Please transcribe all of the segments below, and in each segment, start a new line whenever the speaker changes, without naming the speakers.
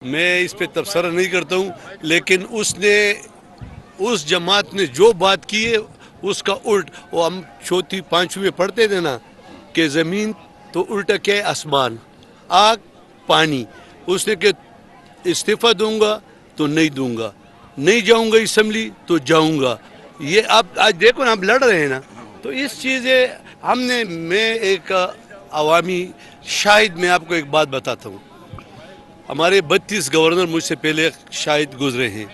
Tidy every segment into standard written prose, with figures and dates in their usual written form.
میں اس پہ تبصرہ نہیں کرتا ہوں، لیکن اس جماعت نے جو بات کی ہے اس کا الٹ، وہ ہم چوتھی پانچویں میں پڑھتے تھے نا کہ زمین تو الٹا کیا ہے، آسمان، آگ، پانی. اس نے کہ استعفیٰ دوں گا تو نہیں دوں گا، نہیں جاؤں گا اسمبلی تو جاؤں گا. یہ آپ آج دیکھو نا، ہم لڑ رہے ہیں نا. تو اس چیزیں میں ایک عوامی شاہد، میں آپ کو ایک بات بتاتا ہوں. ہمارے 32 گورنر مجھ سے پہلے شاہد گزرے ہیں.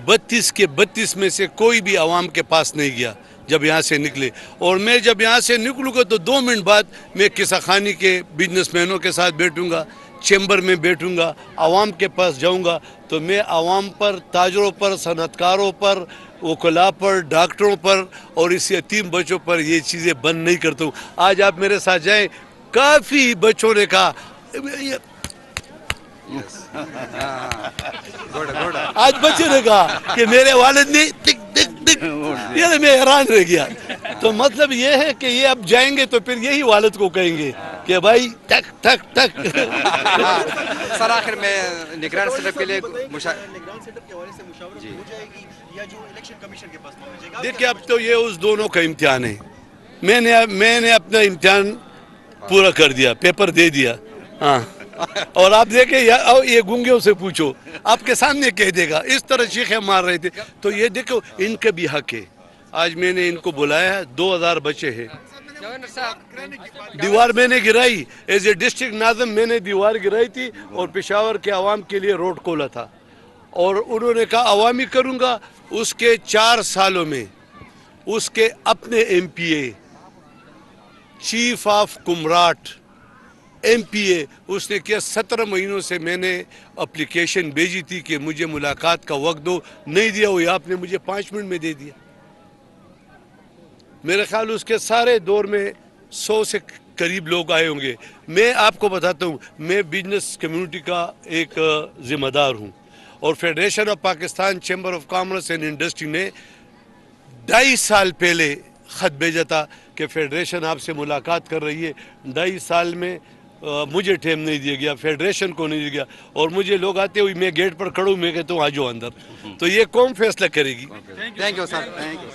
32 کے 32 میں سے کوئی بھی عوام کے پاس نہیں گیا جب یہاں سے نکلے. اور میں جب یہاں سے نکلوں گا تو 2 منٹ بعد میں قصہ خانی کے بزنس مینوں کے ساتھ بیٹھوں گا، چیمبر میں بیٹھوں گا، عوام کے پاس جاؤں گا. تو میں عوام پر، تاجروں پر، صنعت کاروں پر، وکلاء پر، ڈاکٹروں پر اور اس یتیم بچوں پر یہ چیزیں بند نہیں کرتا ہوں. آج آپ میرے ساتھ جائیں، کافی بچوں نے کہا، آج بچے نے کہا کہ میرے والد نے یہ میں حیران رہ گیا. تو مطلب یہ ہے کہ یہ اب جائیں گے تو پھر یہی والد کو کہیں گے کہ بھائی ٹک ٹک ٹک.
سر آخر میں نگران سیٹ اپ کے لیے
دیکھیں، اب تو یہ اس دونوں کا امتحان ہے. میں نے اپنا امتحان پورا کر دیا، پیپر دے دیا. ہاں، اور آپ دیکھیں یہ گونگیوں سے پوچھو، آپ کے سامنے کہہ دے گا. اس طرح چیخیں مار رہے تھے. تو یہ دیکھو، ان کا بھی حق ہے. آج میں نے ان کو بلایا ہے، 2000 بچے ہیں. دیوار میں نے گرائی، ایز اے ڈسٹرکٹ ناظم میں نے دیوار گرائی تھی اور پشاور کے عوام کے لیے روڈ کھولا تھا. اور انہوں نے کہا عوامی کروں گا. اس کے 4 سالوں میں اس کے اپنے M P A, chief of Kumrat M P A, اس نے کیا 17 مہینوں سے میں نے اپلیکیشن بھیجی تھی کہ مجھے ملاقات کا وقت دو، نہیں دیا. ہوئی آپ نے مجھے 5 منٹ میں دے دیا. میرے خیال اس کے سارے دور میں 100 سے قریب لوگ آئے ہوں گے. میں آپ کو بتاتا ہوں، میں بزنس کمیونٹی کا ایک ذمہ دار ہوں، اور federation of Pakistan chamber of commerce and industry نے 2.5 سال پہلے خط بھیجا تھا کہ فیڈریشن آپ سے ملاقات کر رہی ہے. 2.5 سال میں مجھے ٹائم نہیں دیا گیا، فیڈریشن کو نہیں دیا گیا. اور مجھے لوگ آتے ہوئے، میں گیٹ پر کھڑا ہوں، میں کہتا ہوں آ جاؤ اندر. تو یہ قوم فیصلہ کرے گی.
Thank you sir.